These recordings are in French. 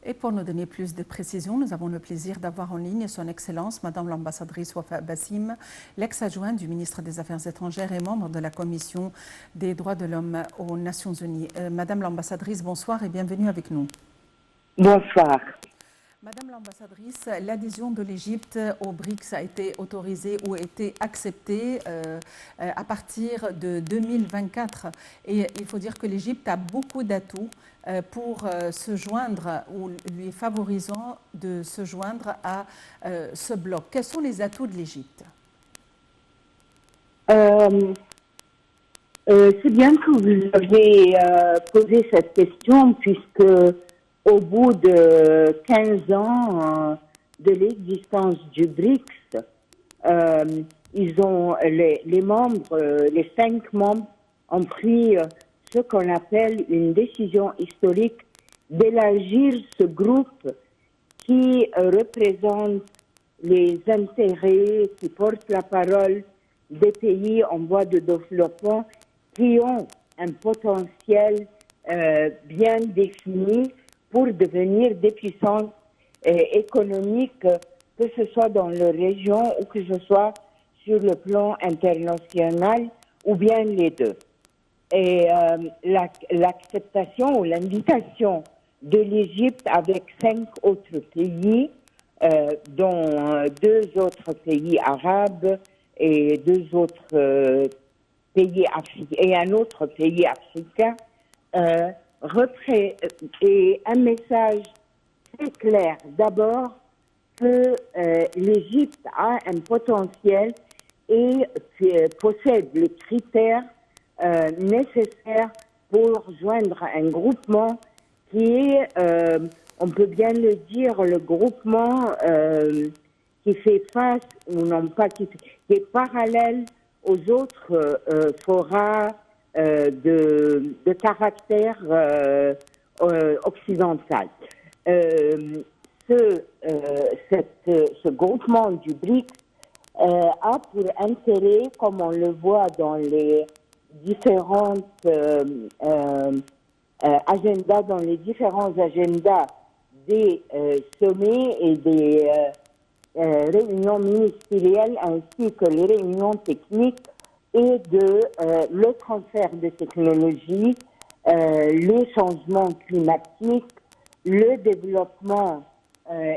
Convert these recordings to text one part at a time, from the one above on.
Et pour nous donner plus de précisions, nous avons le plaisir d'avoir en ligne Son Excellence, Madame l'ambassadrice Wafa Bassim, l'ex-adjointe du ministre des Affaires étrangères et membre de la Commission des droits de l'homme aux Nations Unies. Madame l'ambassadrice, bonsoir et bienvenue avec nous. Bonsoir. Madame l'ambassadrice, l'adhésion de l'Égypte au BRICS a été autorisée ou a été acceptée à partir de 2024. Et il faut dire que l'Égypte a beaucoup d'atouts pour se joindre ou lui favorisant de se joindre à ce bloc. Quels sont les atouts de l'Égypte? C'est bien que vous aviez posé cette question puisque au bout de 15 ans de l'existence du BRICS, les membres, les 5 membres ont pris ce qu'on appelle une décision historique d'élargir ce groupe qui représente les intérêts, qui porte la parole des pays en voie de développement qui ont un potentiel bien défini pour devenir des puissances économiques, que ce soit dans leur région ou que ce soit sur le plan international, ou bien les deux. Et l'acceptation ou l'invitation de l'Égypte avec 5 autres pays, dont 2 autres pays arabes et 2 autres pays africains et un autre pays africain, et un message très clair. D'abord, que l'Égypte a un potentiel et possède les critères nécessaires pour joindre un groupement qui est, on peut bien le dire, le groupement qui fait face, ou non pas qui est parallèle aux autres forats de caractère occidental. Ce groupement du BRICS a pour intérêt, comme on le voit dans les différentes agendas, dans les différents agendas des sommets et des réunions ministérielles ainsi que les réunions techniques, et de le transfert de technologies, les changements climatiques, le développement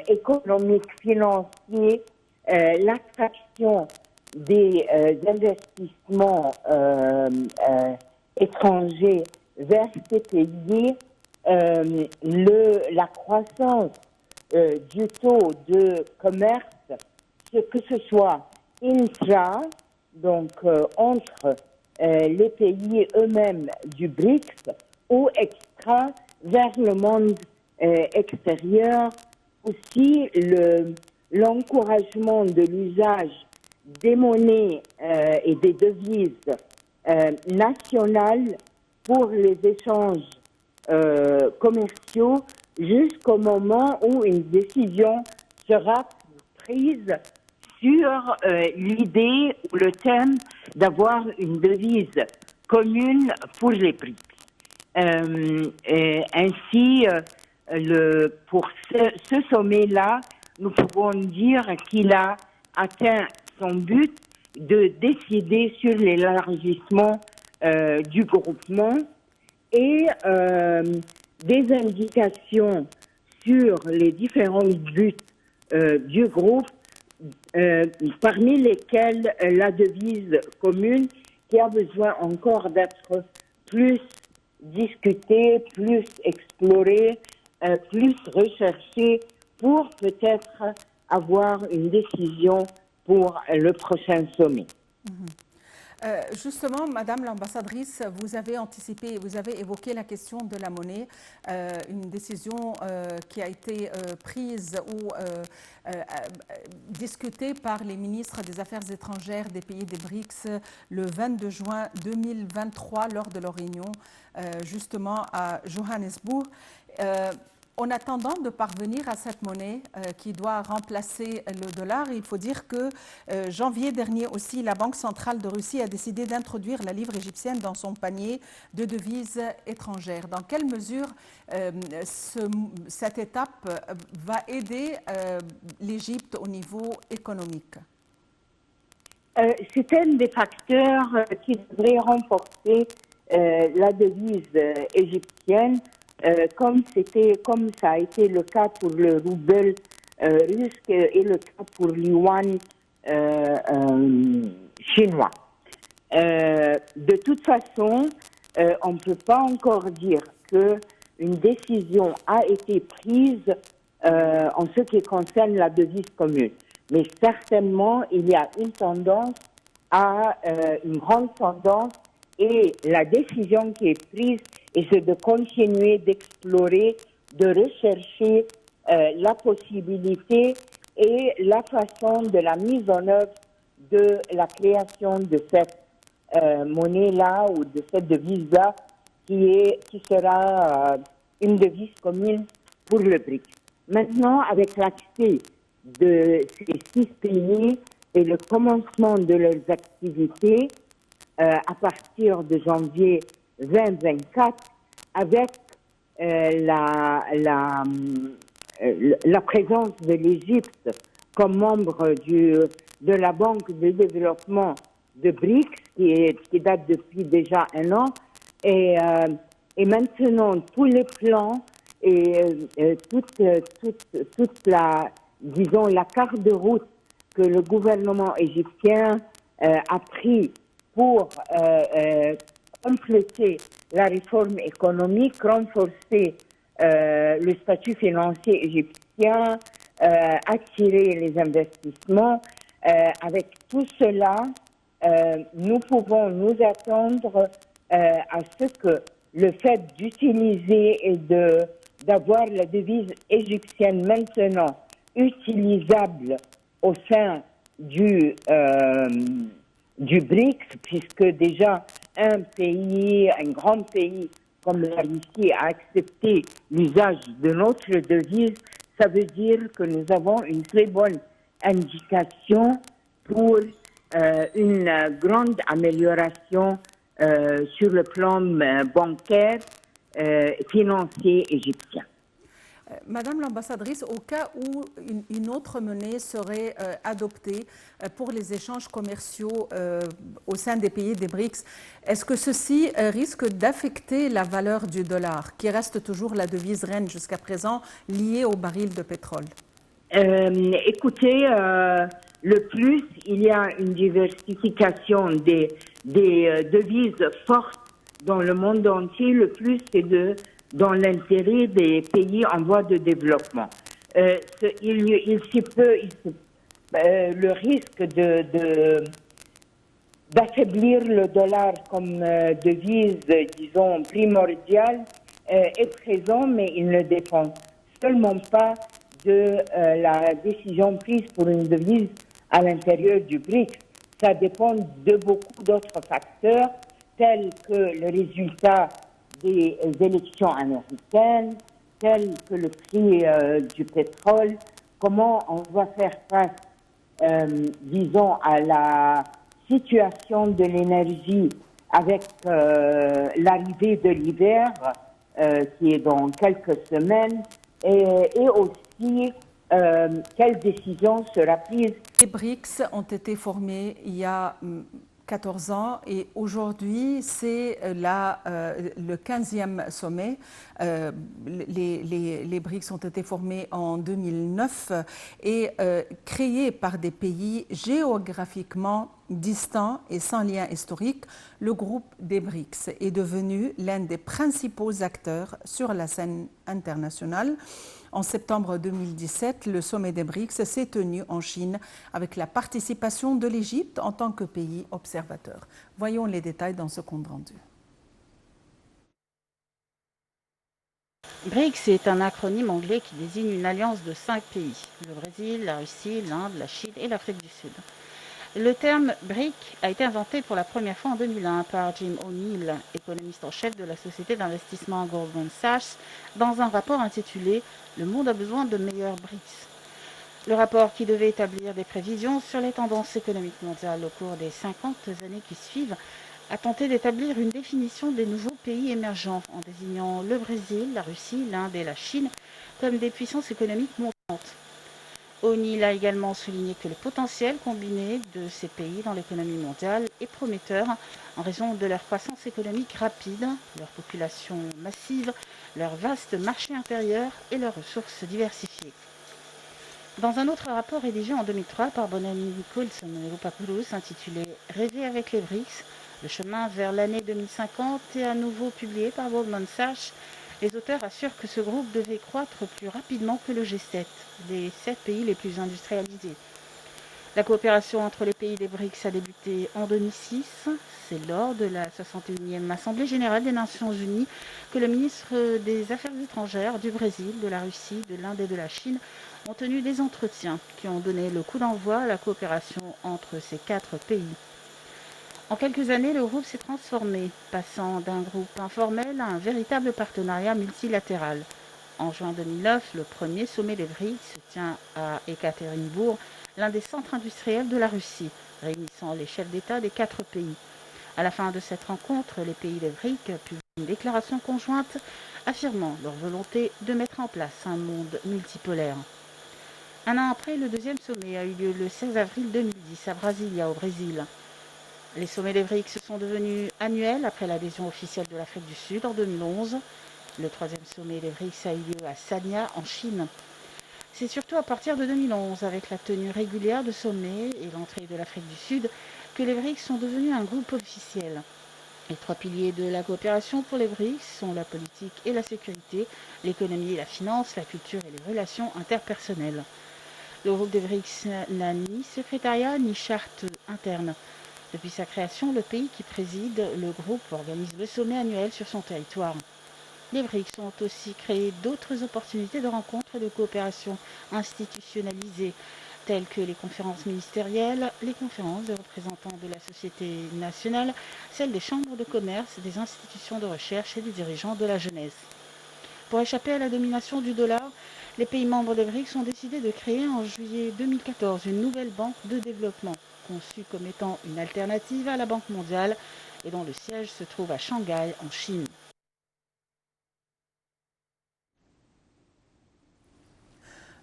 économique, financier, l'attraction des investissements étrangers vers ces pays, la croissance du taux de commerce, que ce soit intra, donc entre les pays eux-mêmes du BRICS, ou extra vers le monde extérieur. Aussi l'encouragement de l'usage des monnaies et des devises nationales pour les échanges commerciaux jusqu'au moment où une décision sera prise sur l'idée ou le thème d'avoir une devise commune pour les BRICS. Ainsi, pour ce sommet-là, nous pouvons dire qu'il a atteint son but de décider sur l'élargissement du groupement et des indications sur les différents buts du groupe, parmi lesquels la devise commune qui a besoin encore d'être plus discutée, plus explorée, plus recherchée pour peut-être avoir une décision pour le prochain sommet. Justement, Madame l'ambassadrice, vous avez anticipé, vous avez évoqué la question de la monnaie, une décision qui a été prise ou discutée par les ministres des Affaires étrangères des pays des BRICS le 22 juin 2023 lors de leur réunion justement à Johannesburg. En attendant de parvenir à cette monnaie qui doit remplacer le dollar, il faut dire que janvier dernier aussi, la Banque centrale de Russie a décidé d'introduire la livre égyptienne dans son panier de devises étrangères. Dans quelle mesure cette étape va aider l'Égypte au niveau économique? C'est un des facteurs qui devrait renforcer la devise égyptienne, comme ça a été le cas pour le rouble russe et le cas pour l'yuan chinois. De toute façon, on ne peut pas encore dire qu'une décision a été prise en ce qui concerne la devise commune. Mais certainement, il y a une tendance une grande tendance, et la décision qui est prise, c'est de continuer d'explorer, de rechercher la possibilité et la façon de la mise en œuvre de la création de cette monnaie-là ou de cette devise-là qui sera une devise commune pour le BRICS. Maintenant, avec l'accès de ces 6 pays et le commencement de leurs activités à partir de janvier 2024, avec la présence de l'Égypte comme membre de la Banque de développement de BRICS, qui date depuis déjà 1 an, et maintenant tous les plans et toute la carte de route que le gouvernement égyptien a pris pour compléter la réforme économique, renforcer le statut financier égyptien, attirer les investissements. Avec tout cela, nous pouvons nous attendre à ce que le fait d'utiliser et d'avoir la devise égyptienne maintenant utilisable au sein du BRICS, puisque déjà un grand pays comme la Russie a accepté l'usage de notre devise, ça veut dire que nous avons une très bonne indication pour une grande amélioration sur le plan bancaire, financier égyptien. Madame l'ambassadrice, au cas où une autre monnaie serait adoptée pour les échanges commerciaux au sein des pays des BRICS, est-ce que ceci risque d'affecter la valeur du dollar, qui reste toujours la devise reine jusqu'à présent liée au baril de pétrole? Écoutez, le plus il y a une diversification des devises fortes dans le monde entier, le plus c'est dans l'intérêt des pays en voie de développement. Le risque d'affaiblir le dollar comme devise, disons, primordiale est présent, mais il ne dépend seulement pas de la décision prise pour une devise à l'intérieur du BRICS. Ça dépend de beaucoup d'autres facteurs, tels que le résultat des élections américaines, tels que le prix du pétrole, comment on va faire face, disons, à la situation de l'énergie avec l'arrivée de l'hiver, qui est dans quelques semaines, et aussi quelle décision sera prise. Les BRICS ont été formés il y a 14 ans et aujourd'hui c'est le 15e sommet. Les BRICS ont été formés en 2009 et créés par des pays géographiquement distants et sans lien historique. Le groupe des BRICS est devenu l'un des principaux acteurs sur la scène internationale. En septembre 2017, le sommet des BRICS s'est tenu en Chine avec la participation de l'Égypte en tant que pays observateur. Voyons les détails dans ce compte rendu. BRICS est un acronyme anglais qui désigne une alliance de 5 pays, le Brésil, la Russie, l'Inde, la Chine et l'Afrique du Sud. Le terme BRIC a été inventé pour la première fois en 2001 par Jim O'Neill, économiste en chef de la société d'investissement Goldman Sachs, dans un rapport intitulé « Le monde a besoin de meilleurs BRICS ». Le rapport, qui devait établir des prévisions sur les tendances économiques mondiales au cours des 50 années qui suivent, a tenté d'établir une définition des nouveaux pays émergents en désignant le Brésil, la Russie, l'Inde et la Chine comme des puissances économiques montantes. O'Neill a également souligné que le potentiel combiné de ces pays dans l'économie mondiale est prometteur en raison de leur croissance économique rapide, leur population massive, leur vaste marché intérieur et leurs ressources diversifiées. Dans un autre rapport rédigé en 2003 par Bonani Nicholson et Loupapoulos intitulé « Rêver avec les BRICS, le chemin vers l'année 2050 » et à nouveau publié par Goldman Sachs, les auteurs assurent que ce groupe devait croître plus rapidement que le G7, les 7 pays les plus industrialisés. La coopération entre les pays des BRICS a débuté en 2006. C'est lors de la 61e Assemblée générale des Nations unies que le ministre des Affaires étrangères du Brésil, de la Russie, de l'Inde et de la Chine ont tenu des entretiens qui ont donné le coup d'envoi à la coopération entre ces 4 pays. En quelques années, le groupe s'est transformé, passant d'un groupe informel à un véritable partenariat multilatéral. En juin 2009, le premier sommet des BRICS se tient à Ekaterinbourg, l'un des centres industriels de la Russie, réunissant les chefs d'État des 4 pays. À la fin de cette rencontre, les pays des BRICS publient une déclaration conjointe affirmant leur volonté de mettre en place un monde multipolaire. Un an après, le deuxième sommet a eu lieu le 16 avril 2010 à Brasilia, au Brésil. Les sommets des BRICS sont devenus annuels après l'adhésion officielle de l'Afrique du Sud en 2011. Le troisième sommet des BRICS a eu lieu à Sanya, en Chine. C'est surtout à partir de 2011, avec la tenue régulière de sommets et l'entrée de l'Afrique du Sud, que les BRICS sont devenus un groupe officiel. Les 3 piliers de la coopération pour les BRICS sont la politique et la sécurité, l'économie et la finance, la culture et les relations interpersonnelles. Le groupe des BRICS n'a ni secrétariat ni charte interne. Depuis sa création, le pays qui préside le groupe organise le sommet annuel sur son territoire. Les BRICS ont aussi créé d'autres opportunités de rencontres et de coopération institutionnalisées, telles que les conférences ministérielles, les conférences de représentants de la société nationale, celles des chambres de commerce, des institutions de recherche et des dirigeants de la jeunesse. Pour échapper à la domination du dollar, les pays membres des BRICS ont décidé de créer en juillet 2014 une nouvelle banque de développement, conçue comme étant une alternative à la Banque mondiale et dont le siège se trouve à Shanghai, en Chine.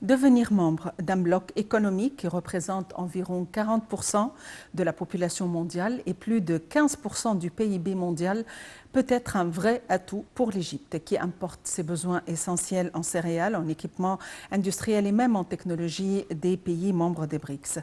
Devenir membre d'un bloc économique qui représente environ 40% de la population mondiale et plus de 15% du PIB mondial peut être un vrai atout pour l'Égypte, qui importe ses besoins essentiels en céréales, en équipements industriels et même en technologie des pays membres des BRICS.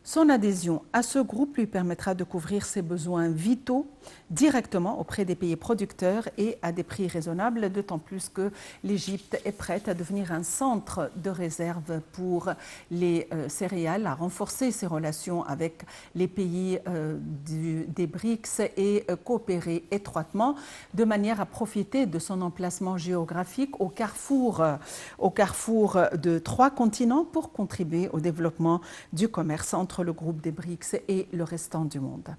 Son adhésion à ce groupe lui permettra de couvrir ses besoins vitaux directement auprès des pays producteurs et à des prix raisonnables, d'autant plus que l'Égypte est prête à devenir un centre de réserve pour les céréales, à renforcer ses relations avec les pays des BRICS et coopérer étroitement de manière à profiter de son emplacement géographique au carrefour de 3 continents pour contribuer au développement du commerce entre le groupe des BRICS et le restant du monde.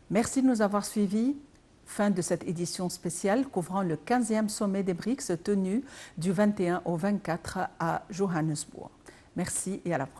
Merci de nous avoir suivis. Fin de cette édition spéciale couvrant le 15e sommet des BRICS tenu du 21 au 24 à Johannesburg. Merci et à la prochaine.